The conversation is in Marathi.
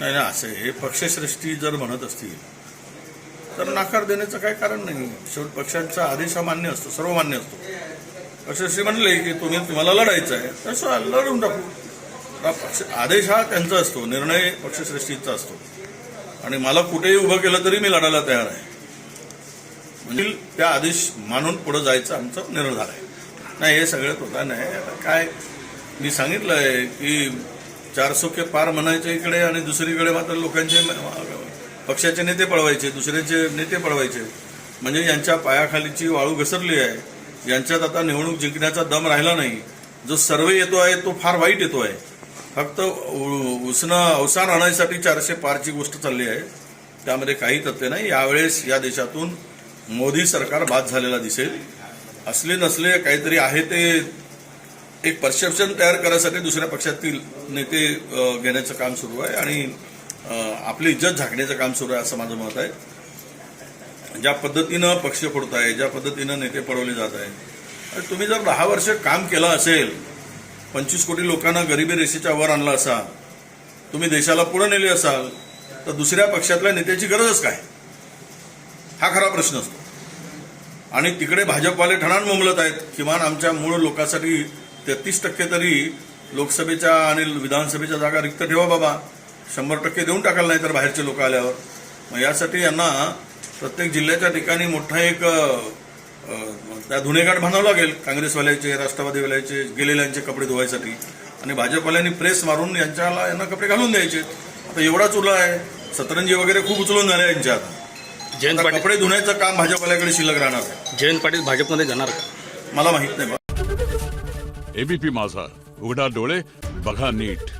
नाही ना, असं हे पक्षश्रेष्ठी जर म्हणत असतील तर नकार देण्याचं काही कारण नाही. शेवट पक्षांचा आदेश हा मान्य असतो, सर्व मान्य असतो. पक्षश्रेष्ठी म्हणले की तुम्हाला लढायचं आहे तसं लढून टाकू. आदेश हा त्यांचा असतो, निर्णय पक्षश्रेष्ठीचा असतो. आणि मला कुठेही उभं केलं तरी मी लढायला तयार आहे. म्हणजे त्या आदेश मानून पुढे जायचा आमचा निर्धार आहे. नाही, हे सगळं होता नाही. आता काय मी सांगितलंय की 400 के पार म्हणायचे इकडे आणि दुसरीकडे मात्र लोकांचे पक्षाचे नेते पळवायचे, दुसऱ्याचे नेते पळवायचे. म्हणजे यांच्या पायाखालीची वाळू घसरली आहे. यांच्यात आता निवडणूक जिंकण्याचा दम राहिला नाही. जो सर्वे येतो आहे तो फार वाईट येतो आहे. फक्त उसनं अवसान आणण्यासाठी 400 पारची गोष्ट चालली आहे. त्यामध्ये काही तथ्य नाही. यावेळेस या देशातून मोदी सरकार बाद झालेला दिसेल. असले नसले काहीतरी आहे ते एक परसेप्शन तयार करण्यासाठी दुसऱ्या पक्षातील नेते घेण्याचं काम सुरू आहे आणि आपली इज्जत झाकण्याचं काम सुरू आहे असं माझं मत आहे. ज्या पद्धतीनं पक्ष फोडताय, ज्या पद्धतीनं नेते पळवले जात आहे, तुम्ही जर 10 वर्ष काम केलं असेल, 25 कोटी लोकांना गरिबी रेषेच्या वर आणलं असाल, तुम्ही देशाला पुढे नेले असाल, तर दुसऱ्या पक्षातल्या नेत्याची गरजच काय, हा खरा प्रश्न असतो. आणि तिकडे भाजपवाले ठणाण मुंबलत आहेत. किमान आमच्या मूळ लोकांसाठी 33% तरी लोकसभेच्या आणि विधानसभेच्या जागा रिक्त ठेवा बाबा. 100% देऊन टाकाल नाही तर बाहेरचे लोक आल्यावर. मग यासाठी यांना प्रत्येक जिल्ह्याच्या ठिकाणी मोठा एक त्या धुणेगाठ बांधावं लागेल. काँग्रेसवाल्याचे, राष्ट्रवादीवाल्याचे, गेलेल्यांचे कपडे धुवायसाठी. आणि भाजपवाल्यांनी प्रेस मारून यांना कपडे घालून द्यायचे. आता एवढाच उरला आहे. सतरंजी वगैरे खूप उचलून झाले यांच्या आता. जयंत पाटील कपडे धुण्याचं काम भाजपवाल्याकडे शिल्लक राहणार आहे. जयंत पाटील भाजपमध्ये जाणार का? मला माहित नाही. एबीपी माझा, उघडा डोळे बघा नीट.